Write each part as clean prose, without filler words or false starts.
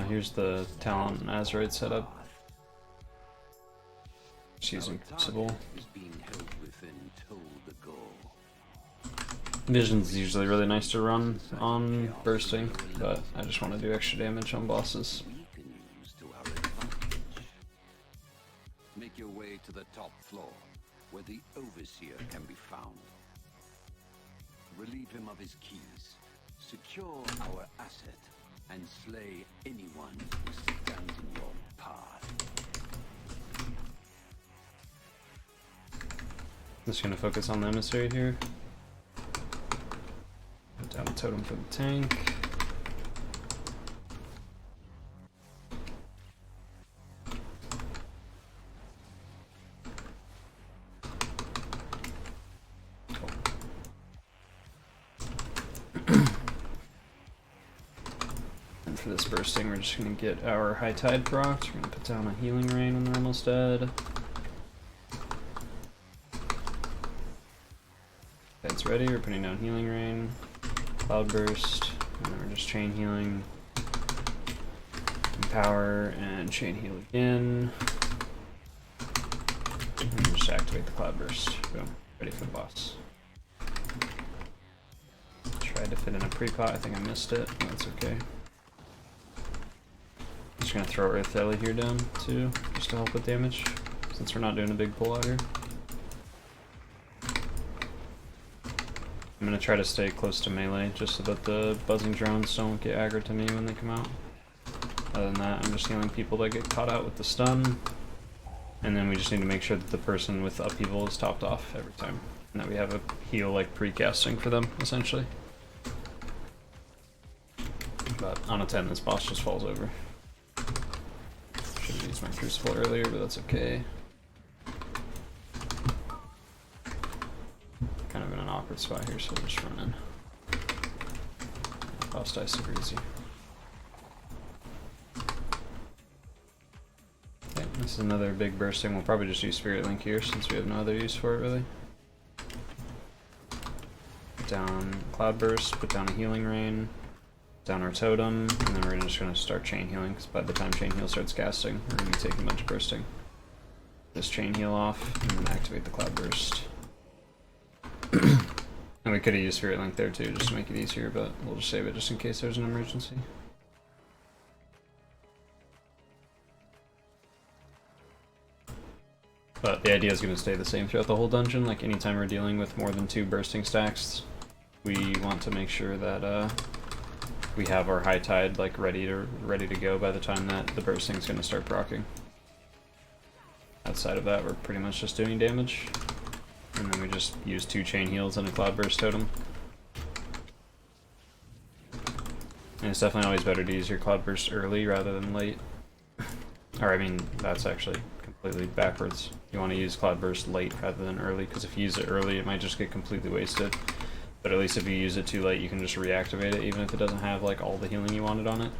Here's the Talon Azeroth setup. Just using Crucible. Vision's usually really nice to run on bursting, but I just want to do extra damage on bosses. Make your way to the top floor, where the Overseer can be found. Relieve him of his keys, secure our asset, and slay anyone who stands in your path. Just gonna focus on the emissary here. Put down a totem for the tank. And for this bursting, we're just gonna get our High Tide procs. We're gonna put down a Healing Rain when they're almost dead. That's ready, we're putting down Healing Rain, Cloudburst, and then we're just chain healing, Empower, and chain heal again. And just activate the Cloudburst. Boom, ready for the boss. Tried to fit in a pre-pot, I think I missed it, that's okay. Just gonna throw Earth Ellie here down too, just to help with damage, since we're not doing a big pull out here. I'm gonna try to stay close to melee, just so that the buzzing drones don't get aggro to me when they come out. Other than that, I'm just healing people that get caught out with the stun. And then we just need to make sure that the person with upheaval is topped off every time. And that we have a heal like pre-casting for them, essentially. But on a 10, this boss just falls over. Should have used my Crucible earlier, but that's okay. Kind of in an awkward spot here, so we'll just run in. Boss dies super easy. Okay, this is another big bursting. We'll probably just use Spirit Link here since we have no other use for it really. Put down Cloudburst, put down a Healing Rain, down our Totem, and then we're just going to start chain healing because by the time chain heal starts casting, we're going to be taking a bunch of bursting. Just chain heal off and then activate the Cloudburst. And we could have used Spirit Link there too, just to make it easier, but we'll just save it just in case there's an emergency. But the idea is going to stay the same throughout the whole dungeon. Like anytime we're dealing with more than 2 bursting stacks, we want to make sure that we have our High Tide like ready to go by the time that the bursting is going to start proccing. Outside of that, we're pretty much just doing damage. And then we just use 2 chain heals and a Cloudburst totem. And it's definitely always better to use your Cloudburst early rather than late. Or I mean, that's actually completely backwards. You want to use Cloudburst late rather than early, because if you use it early it might just get completely wasted. But at least if you use it too late you can just reactivate it even if it doesn't have like all the healing you wanted on it.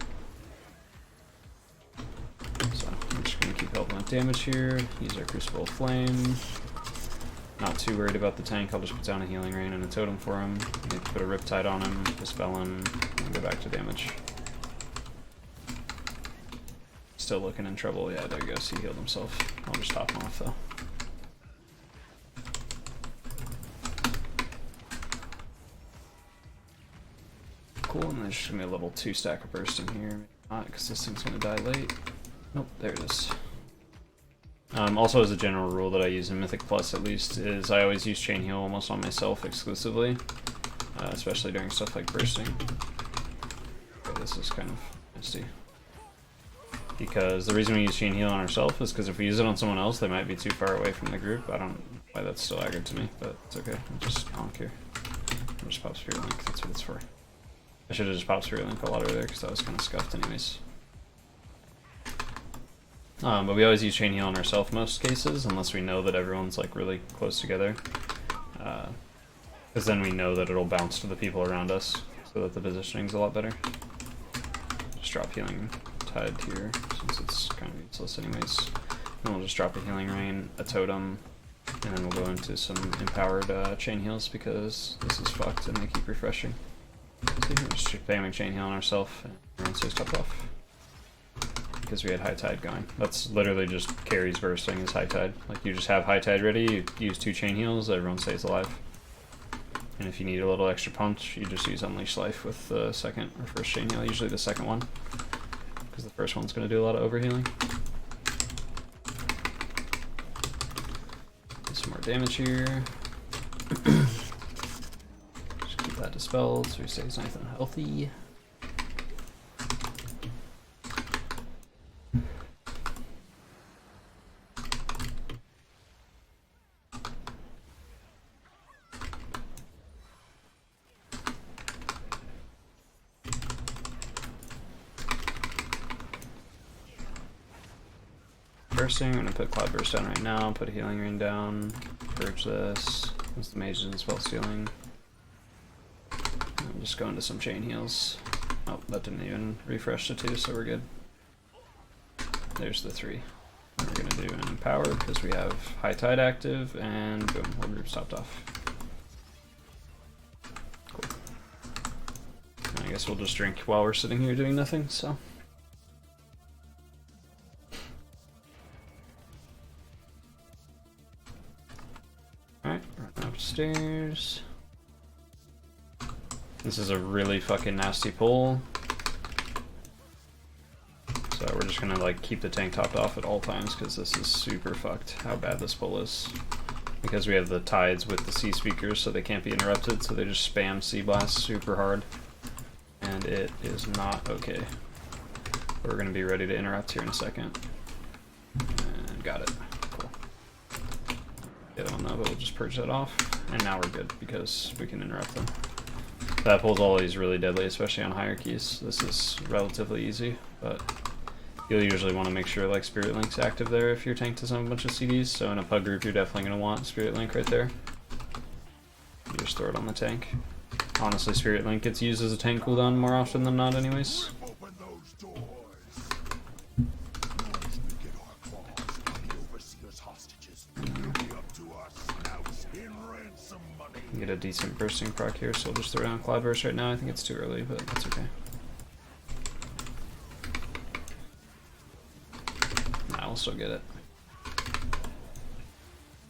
So I'm just going to keep helping with damage here, use our Crucible of Flame. Not too worried about the tank, I'll just put down a Healing Rain and a Totem for him. Need to put a Riptide on him, Dispel him, and go back to damage. Still looking in trouble, yeah, there he goes, he healed himself. I'll just top him off though. Cool, and there's just gonna be a level 2 stack of bursting here. Maybe not, because this thing's gonna die late. Nope, there it is. Also, as a general rule that I use in Mythic Plus at least, is I always use Chain Heal almost on myself exclusively, especially during stuff like bursting. Okay, this is kind of nasty. Because the reason we use Chain Heal on ourselves is because if we use it on someone else, they might be too far away from the group. I don't know why that's still aggroed to me, but it's okay. I'll just honk here. I'll just pop Spirit Link, that's what it's for. I should have just popped Spirit Link a lot earlier because that was kind of scuffed anyways. But we always use Chain Heal on ourselves most cases, unless we know that everyone's like really close together. Because then we know that it'll bounce to the people around us, so that the positioning's a lot better. Just drop Healing Tide here, since it's kind of useless anyways. Then we'll just drop a Healing Rain, a Totem, and then we'll go into some empowered Chain Heals because this is fucked and they keep refreshing. So we're just spamming Chain Heal on ourselves and everyone stays topped off. because we had High Tide going. That's literally just carries bursting is High Tide. Like you just have High Tide ready, you use 2 chain heals, everyone stays alive. And if you need a little extra punch, you just use Unleash Life with the second or first chain heal, usually the second one. Because the first one's going to do a lot of overhealing. Do some more damage here. Just keep that dispelled so he stays nice and healthy. I'm gonna put Cloudburst down right now, put a Healing Ring down, purge this, since the mage isn't spell stealing. I'm just going to some chain heals. Oh, that didn't even refresh the 2, so we're good. There's the 3. And we're gonna do an Empower because we have High Tide active, and boom, whole group's topped off. Cool. And I guess we'll just drink while we're sitting here doing nothing, so. Alright, run upstairs. This is a really fucking nasty pull. So we're just gonna like keep the tank topped off at all times because this is super fucked how bad this pull is. Because we have the tides with the C speakers so they can't be interrupted, so they just spam C blasts super hard. And it is not okay. We're gonna be ready to interrupt here in a second. And got it. Cool. The other one though, but we'll just purge that off. And now we're good because we can interrupt them. That pulls all these really deadly, especially on higher keys. This is relatively easy, but you'll usually want to make sure like Spirit Link's active there if your tank doesn't have a bunch of CDs. So in a PUG group, you're definitely going to want Spirit Link right there. You just throw it on the tank. Honestly, Spirit Link gets used as a tank cooldown more often than not anyways. Get a decent bursting proc here, so we'll just throw down Cloudburst right now. I think it's too early, but that's okay. Nah, we'll still get it.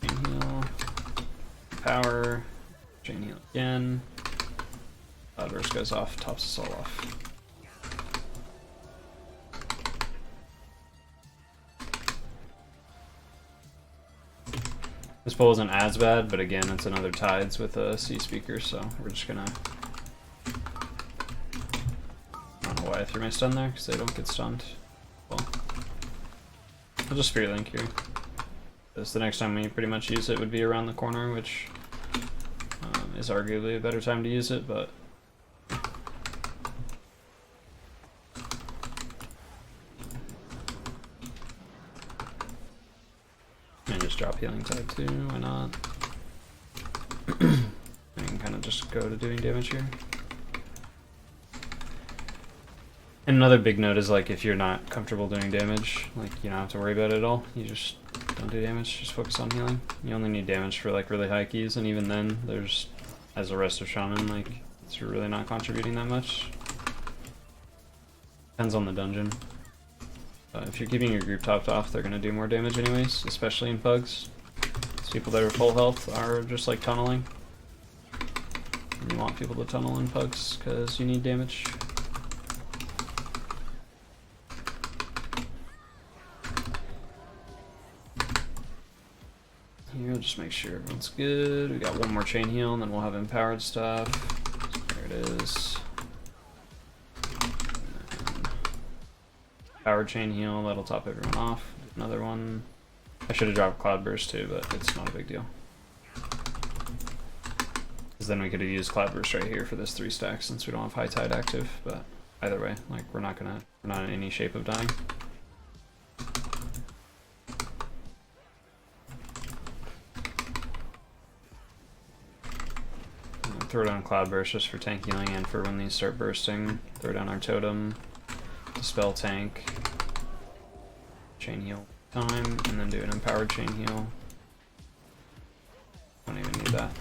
Chain heal. Power. Chain heal again. Cloudburst goes off, tops us all off. This pull isn't as bad, but again, it's another Tides with a C speaker, so we're just gonna... I don't know why I threw my stun there, because they don't get stunned. Well, I'll just Spirit Link here. Because the next time we pretty much use it would be around the corner, which is arguably a better time to use it, but... And just drop Healing Tide too, why not? I can kind of just go to doing damage here. And another big note is like if you're not comfortable doing damage, like you don't have to worry about it at all. You just don't do damage, just focus on healing. You only need damage for like really high keys, and even then there's, as a Resto Shaman, like it's really not contributing that much. Depends on the dungeon. If you're keeping your group topped off, they're going to do more damage anyways, especially in PUGs. So people that are full health are just like tunneling. And you want people to tunnel in PUGs because you need damage. Here, just make sure everyone's good. We got one more chain heal and then we'll have empowered stuff. There it is. Power chain heal, that'll top everyone off. Another one. I should have dropped Cloudburst too, but it's not a big deal. Because then we could have used Cloudburst right here for this 3 stack since we don't have High Tide active, but either way, like we're not in any shape of dying. Throw down Cloudburst just for tank healing and for when these start bursting. Throw down our totem. Dispel tank, chain heal time, and then do an empowered chain heal. Don't even need that.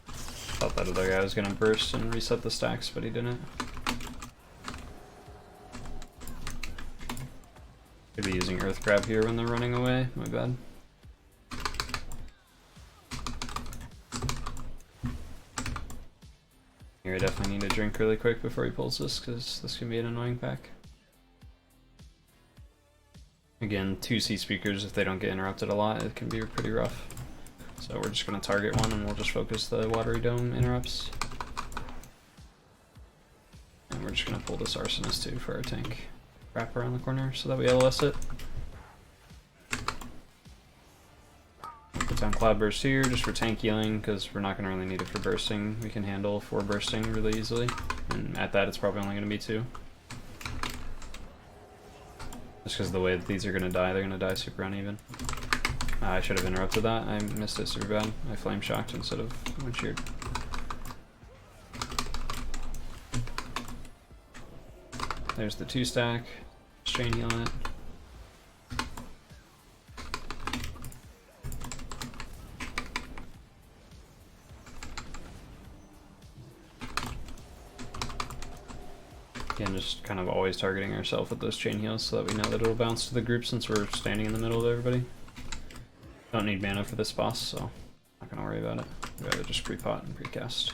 Thought that other guy was gonna burst and reset the stacks, but he didn't. Could be using Earth Grab here when they're running away. My bad. Here, I definitely need a drink really quick before he pulls this, because this can be an annoying pack. Again, 2C speakers, if they don't get interrupted a lot, it can be pretty rough. So we're just going to target one and we'll just focus the Watery Dome interrupts. And we're just going to pull this Arsonist too for our tank. Wrap around the corner so that we LOS it. Put down Cloud Burst here just for tank healing, because we're not going to really need it for bursting. We can handle 4 bursting really easily. And at that it's probably only going to be 2. Just because of the way that these are going to die, they're going to die super uneven. I should have interrupted that. I missed it super bad. I flame shocked instead of wind sheared. There's the 2 stack. Strain heal it. Again, just kind of always targeting ourselves with those chain heals so that we know that it'll bounce to the group since we're standing in the middle of everybody. Don't need mana for this boss, so not gonna worry about it. I'd rather just pre-pot and pre-cast.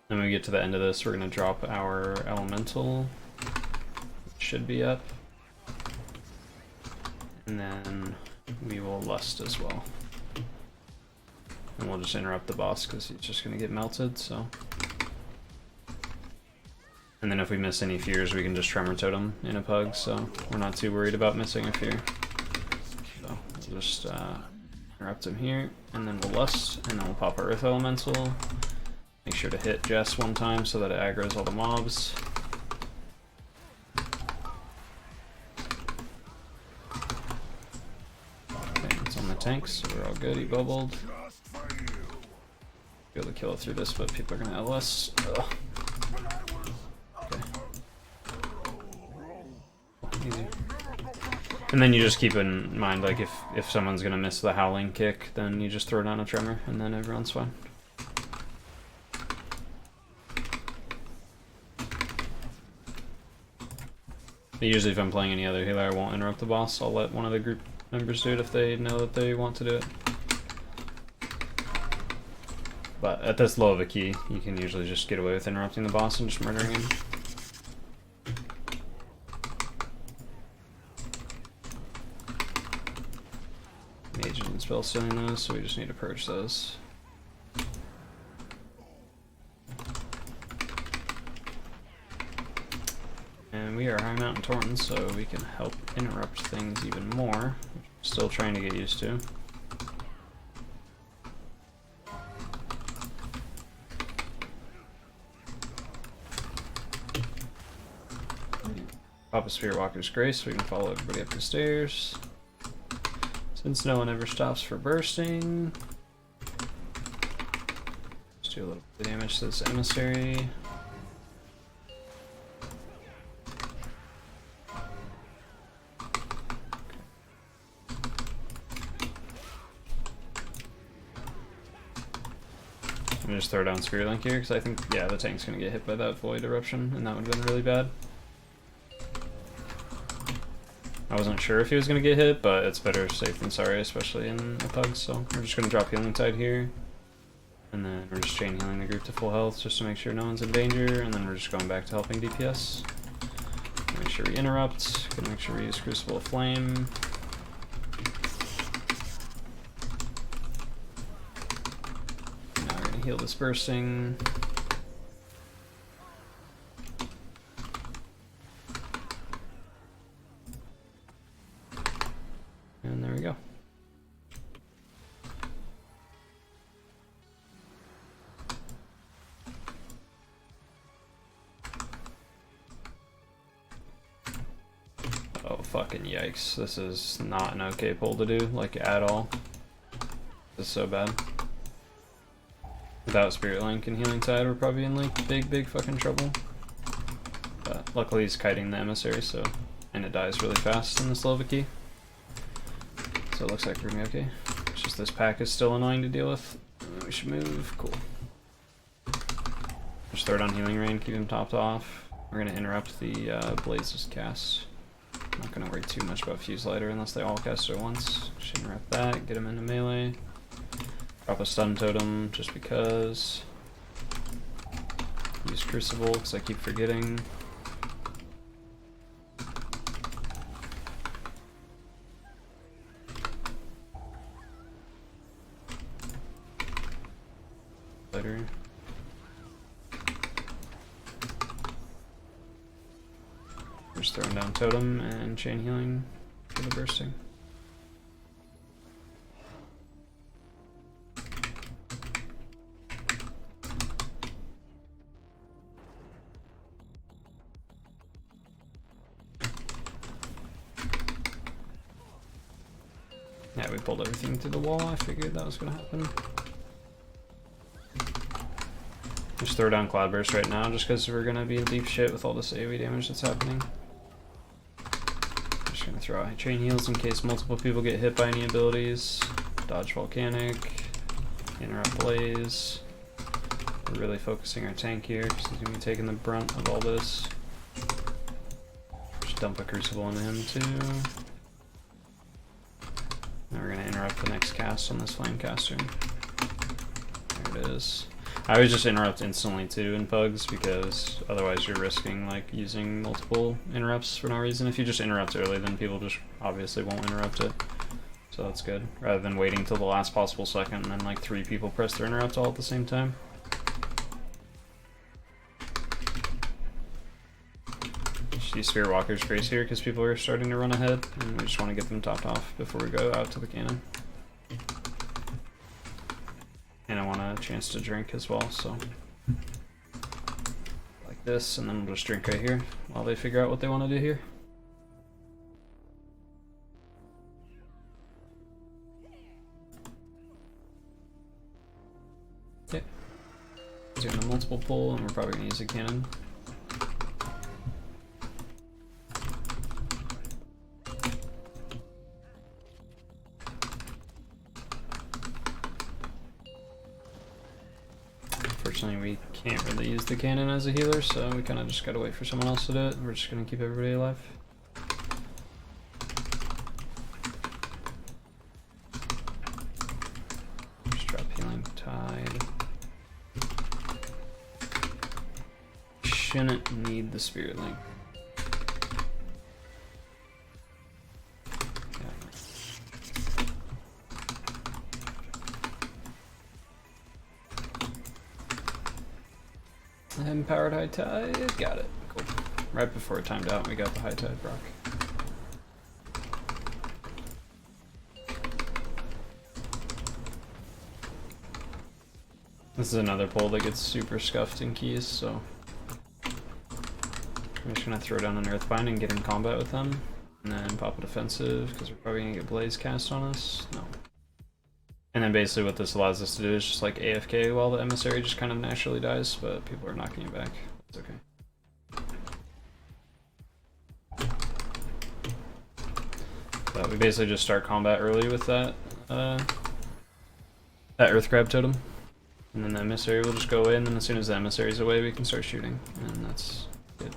Then when we get to the end of this, we're going to drop our elemental. It should be up. And then we will lust as well. And we'll just interrupt the boss because he's just going to get melted, so. And then if we miss any fears, we can just Tremor Totem in a PUG, so we're not too worried about missing a fear. So we'll just interrupt him here, and then we'll lust, and then we'll pop our Earth Elemental. Make sure to hit Jess one time so that it aggroes all the mobs. Okay, it's on the tanks, so we're all good. He bubbled. Be able to kill it through this, but people are gonna LS. Ugh. Okay. Easy. And then you just keep in mind, like, if someone's gonna miss the Howling Kick, then you just throw down a Tremor, and then everyone's fine. Usually if I'm playing any other healer, I won't interrupt the boss. I'll let one of the group members do it if they know that they want to do it. But at this low of a key, you can usually just get away with interrupting the boss and just murdering him. Mage isn't spell stealing those, so we just need to purge those. And we are High Mountain Torrent, so we can help interrupt things even more, which I'm still trying to get used to. Pop a Spirit Walker's Grace so we can follow everybody up the stairs. Since no one ever stops for bursting, just do a little bit of damage to this emissary. I'm just throw down Spirit Link here because I think, yeah, the tank's gonna get hit by that Void Eruption, and that would have been really bad. I wasn't sure if he was going to get hit, but it's better safe than sorry, especially in a PUG, so we're just going to drop Healing Tide here. And then we're just chain healing the group to full health just to make sure no one's in danger, and then we're just going back to helping DPS. Make sure we interrupt, gonna make sure we use Crucible of Flame. Now we're going to heal this bursting. And there we go. Oh, fucking yikes. This is not an okay pull to do, like, at all. This is so bad. Without Spirit Link and Healing Tide, we're probably in like big fucking trouble. But luckily he's kiting the emissary, so, and it dies really fast in the Slovaki. So it looks like we're gonna be okay. It's just this pack is still annoying to deal with. We should move. Cool. Just throw it on Healing Rain, keep him topped off. We're gonna interrupt the Blaze's cast. I'm not gonna worry too much about Fuse Lighter unless they all cast at once. Just interrupt that, get him into melee. Drop a stun totem just because. Use Crucible because I keep forgetting. Lighter. Just throwing down totem and chain healing for the bursting. Yeah, we pulled everything through the wall. I figured that was gonna happen. Just throw down Cloudburst right now, just because we're gonna be in deep shit with all this AoE damage that's happening. Just gonna throw out chain heals in case multiple people get hit by any abilities. Dodge Volcanic, interrupt Blaze. We're really focusing our tank here, because he's gonna be taking the brunt of all this. Just dump a Crucible into him too. Now we're gonna interrupt the next cast on this Flamecaster. There it is. I always just interrupt instantly too in PUGs because otherwise you're risking like using multiple interrupts for no reason. If you just interrupt early, then people just obviously won't interrupt it. So that's good. Rather than waiting till the last possible second and then like 3 people press their interrupt all at the same time. Just use Spirit Walker's Grace here because people are starting to run ahead and we just want to get them topped off before we go out to the cannon. And I want a chance to drink as well, so like this, and then we'll just drink right here while they figure out what they want to do here. Okay. Doing a multiple pull, and we're probably gonna use a cannon. Unfortunately, we can't really use the cannon as a healer, so we kind of just gotta wait for someone else to do it. We're just gonna keep everybody alive. Just drop Healing Tide. Shouldn't need the Spirit Link. Empowered High Tide, got it. Cool. Right before it timed out, we got the High Tide proc. This is another pull that gets super scuffed in keys, so I'm just gonna throw down an Earthbind and get in combat with them, and then pop a defensive because we're probably gonna get Blaze cast on us. No. And then basically what this allows us to do is just like AFK while the emissary just kind of naturally dies, but people are knocking you back. It's okay. But we basically just start combat early with that Earth Grab totem. And then the emissary will just go away, and then as soon as the emissary's away we can start shooting. And that's it.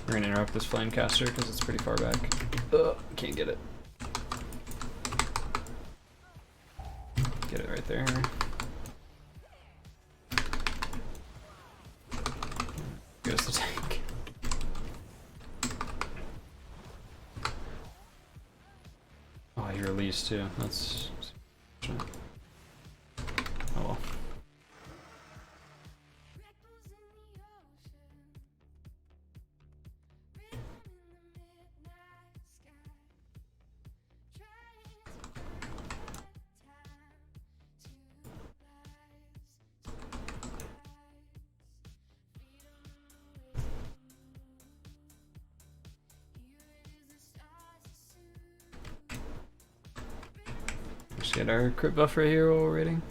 We're gonna interrupt this Flamecaster because it's pretty far back. Can't get it. Get it right there. Goes the tank. Oh, he released too. That's... oh well. Get our crit buff right here while we're waiting.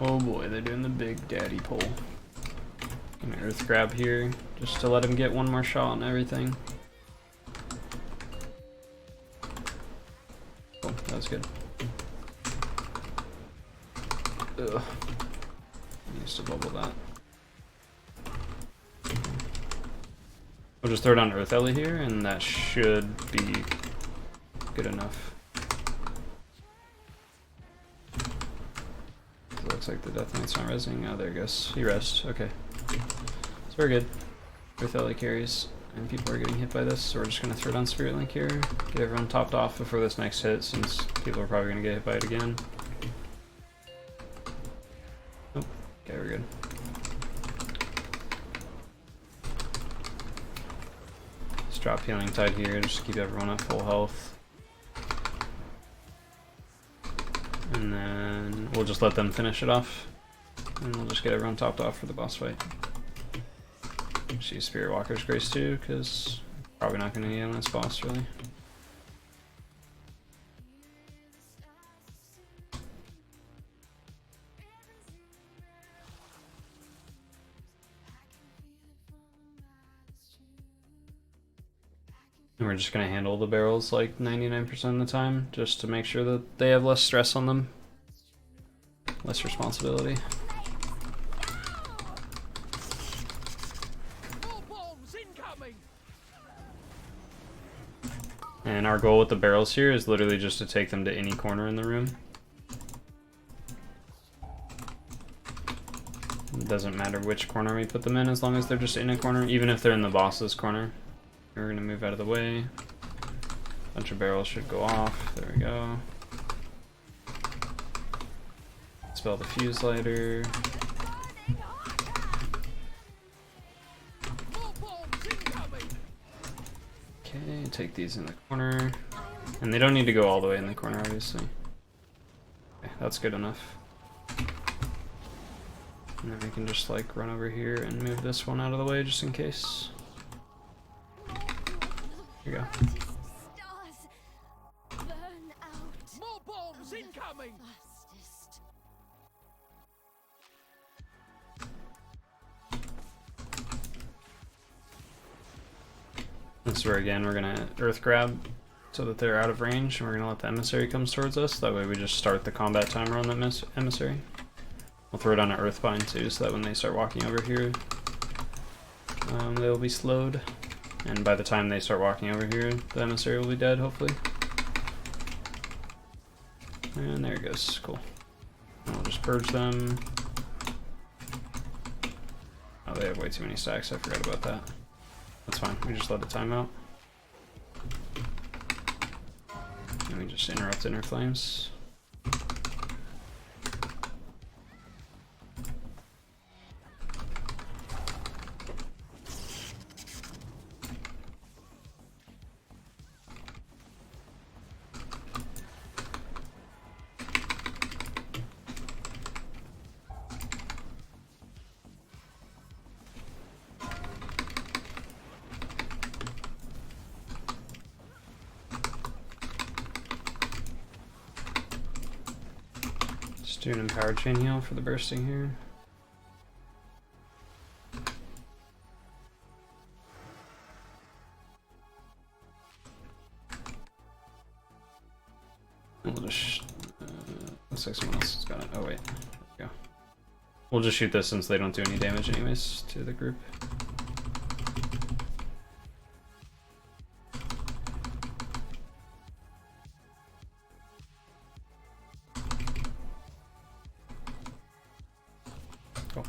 Oh boy, they're doing the big daddy pull. Gonna earth grab here, just to let him get one more shot on everything. Cool, that was good. Ugh. Needs to bubble that. We'll just throw down Earth Ellie here, and that should be good enough. It looks like the Death Knight's not resing. Oh, there he goes. He rests. Okay. So we're good. Earth Ellie carries, and people are getting hit by this, so we're just going to throw down Spirit Link here. Get everyone topped off before this next hit, since people are probably going to get hit by it again. Oh, okay, we're good. Drop Healing Tide here just to keep everyone at full health. And then we'll just let them finish it off. And we'll just get everyone topped off for the boss fight. Just use Spirit Walker's Grace too, because probably not going to need on this boss really. And we're just going to handle the barrels like 99% of the time, just to make sure that they have less stress on them. Less responsibility. And our goal with the barrels here is literally just to take them to any corner in the room. It doesn't matter which corner we put them in, as long as they're just in a corner, even if they're in the boss's corner. We're gonna move out of the way. Bunch of barrels should go off. There we go. Spell the fuse lighter. Okay, take these in the corner. And they don't need to go all the way in the corner, obviously. Okay, that's good enough. And then we can just like run over here and move this one out of the way just in case. Here you go. More bombs incoming! This is where again we're gonna earth grab so that they're out of range, and we're gonna let the emissary come towards us. That way we just start the combat timer on that emissary. We'll throw it on an earth bind too, so that when they start walking over here, they'll be slowed. And by the time they start walking over here, the emissary will be dead, hopefully. And there it goes, cool. And we'll just purge them. Oh, they have way too many stacks, I forgot about that. That's fine, we just let the time out. And we just interrupt inner flames. Just do an empowered chain heal for the bursting here. We'll just looks like someone else has got it. Oh wait, there we go. We'll just shoot this since they don't do any damage anyways to the group. Cool.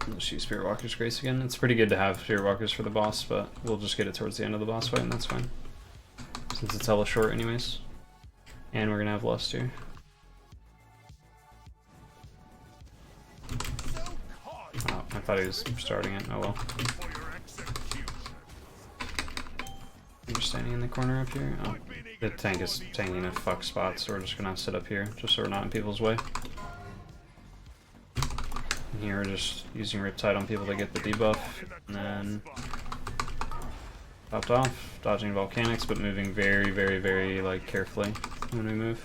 We'll just use Spirit Walker's Grace again. It's pretty good to have Spirit Walkers for the boss, but we'll just get it towards the end of the boss fight and that's fine. Since it's hella short anyways. And we're gonna have Lust here. Oh, I thought he was starting it. Oh well. I'm just standing in the corner up here. Oh, the tank is tanking a fuck spot, so we're just gonna sit up here, just so we're not in people's way. And here we're just using Riptide on people to get the debuff, and then popped off, dodging volcanics, but moving very, very, very like carefully when we move.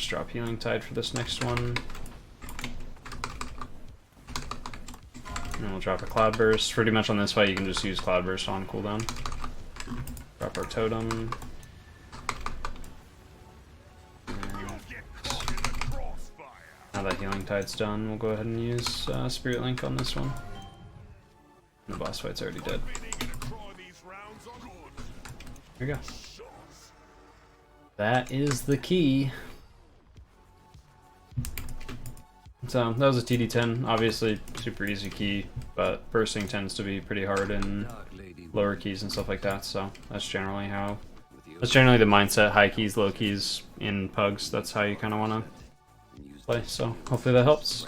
just drop Healing Tide for this next one. And we'll drop a Cloudburst. Pretty much on this fight, you can just use Cloudburst on cooldown. Drop our Totem. Now that Healing Tide's done, we'll go ahead and use Spirit Link on this one. And the boss fight's already dead. There we go. That is the key. So, that was a TD10. Obviously, super easy key, but bursting tends to be pretty hard in lower keys and stuff like that, so that's generally the mindset, high keys, low keys in PUGs. That's how you kind of want to play, so hopefully that helps.